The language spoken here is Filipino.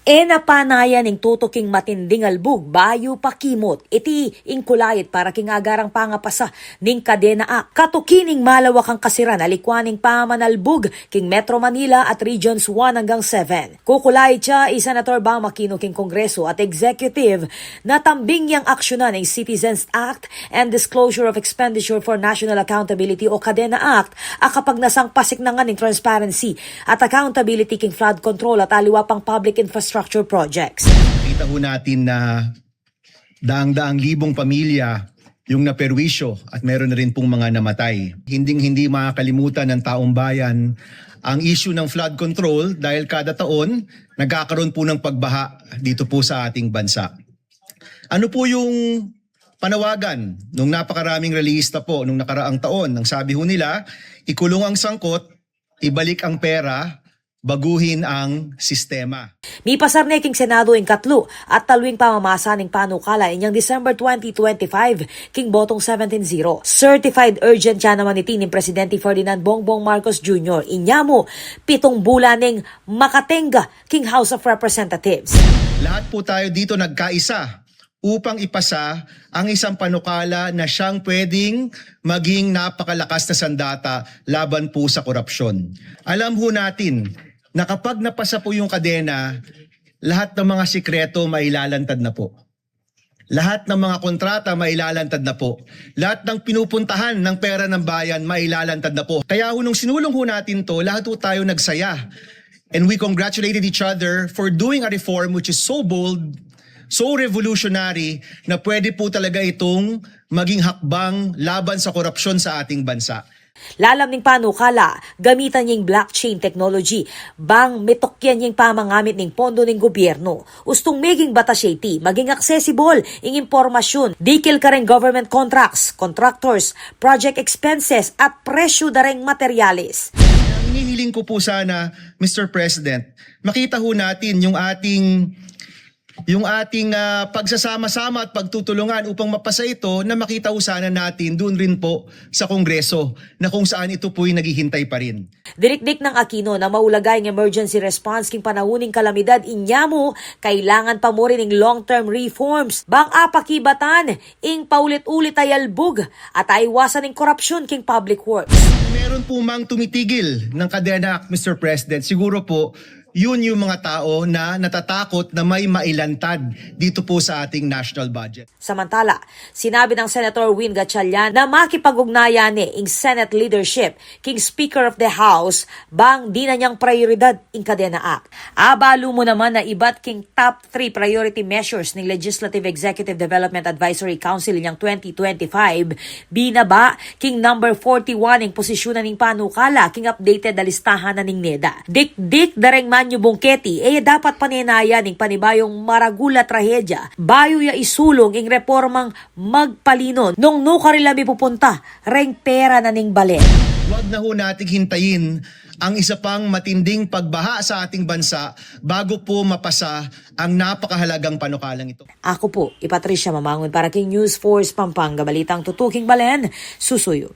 Napanayan ning tutuking matinding albug, bayo pa kimot, iti ingkulayit para king agarang pangapasa ning kadena a. Katukining malawak ang kasiran, alikwaning pamanalbug king Metro Manila at Regions 1 hanggang 7. Kukulayit siya, Senator Bang Makino king Kongreso at Executive na tambing yang aksyonan ng Citizens Act and Disclosure of Expenditure for National Accountability o Kadena Act kapag nasang pasik na nga ning transparency at accountability king flood control at aliwa pang public infrastructure projects. Kita ho natin na daang-daang libong pamilya yung naperwisyo at meron na rin pong mga namatay. Hinding-hindi makakalimutan ng taong bayan ang issue ng flood control dahil kada taon nagkakaroon po ng pagbaha dito po sa ating bansa. Ano po yung panawagan nung napakaraming relihista po nung nakaraang taon? Ang sabi ho nila, ikulong ang sangkot, ibalik ang pera, baguhin ang sistema. Mi pasarne king Senado ing katlo at talwing pamamasa ning panukala inyang December 2025 king botong 17-0. Certified urgent siya naman iti ni Presidente Ferdinand Bongbong Marcos Jr. Inyamo 7 bulan ning makatenga king House of Representatives. Lahat po tayo dito nagkaisa upang ipasa ang isang panukala na siyang pwedeng maging napakalakas na sandata laban po sa korupsyon. Alam ho natin na kapag napasa po yung kadena, lahat ng mga sikreto mailalantad na po. Lahat ng mga kontrata mailalantad na po. Lahat ng pinupuntahan ng pera ng bayan mailalantad na po. Kaya nung sinulong ho natin to, lahat po tayo nagsaya. And we congratulated each other for doing a reform which is so bold, so revolutionary na pwede po talaga itong maging hakbang laban sa korupsyon sa ating bansa. Lalam ning panukala, gamitan niyang blockchain technology, bang mitokyan niyang pamangamit ning pondo ning gobyerno. Ustong maging batas siya iti, maging accessible ing impormasyon, dikil ka rin government contracts, contractors, project expenses at presyo dareng materyales. Hinihiling ko po sana, Mr. President, makita ho natin yung ating pagsasama-sama at pagtutulungan upang mapasa ito na makita sana natin doon rin po sa Kongreso na kung saan ito po'y naghihintay pa rin. Dirikdik ng Aquino na maulagay ng emergency response king panahuning kalamidad inyamo, kailangan pa mo rin ng long-term reforms. Bang apakibatan, ing paulit-ulit ay albug at aiwasan ng korupsyon king public works. Meron po mang tumitigil ng Kadena Act, Mr. President, siguro po yun yung mga tao na natatakot na may mailantad dito po sa ating national budget. Samantala, sinabi ng Senator Win Gatchalian na makipag-ugnayan ing Senate leadership king Speaker of the House bang di na niyang prioridad ing Kadena Act. Abalo mo naman na iba't king top 3 priority measures ng Legislative Executive Development Advisory Council niyang 2025 binaba king number 41 ing posisyonan ning panukala king updated na listahan na ning NEDA. Dik-dik dareng Manyo Bongketi, dapat paninaya ning panibayong maragula trahedya. Bayo ya isulong ing reformang magpalinon nung nukarilami pupunta, reng pera na ning balik. Huwag na ho nating hintayin ang isa pang matinding pagbaha sa ating bansa bago po mapasa ang napakahalagang panukalang ito. Ako po, Patricia Mamangon para king News Force Pampanga, balitang tutuking Balen, susuyo.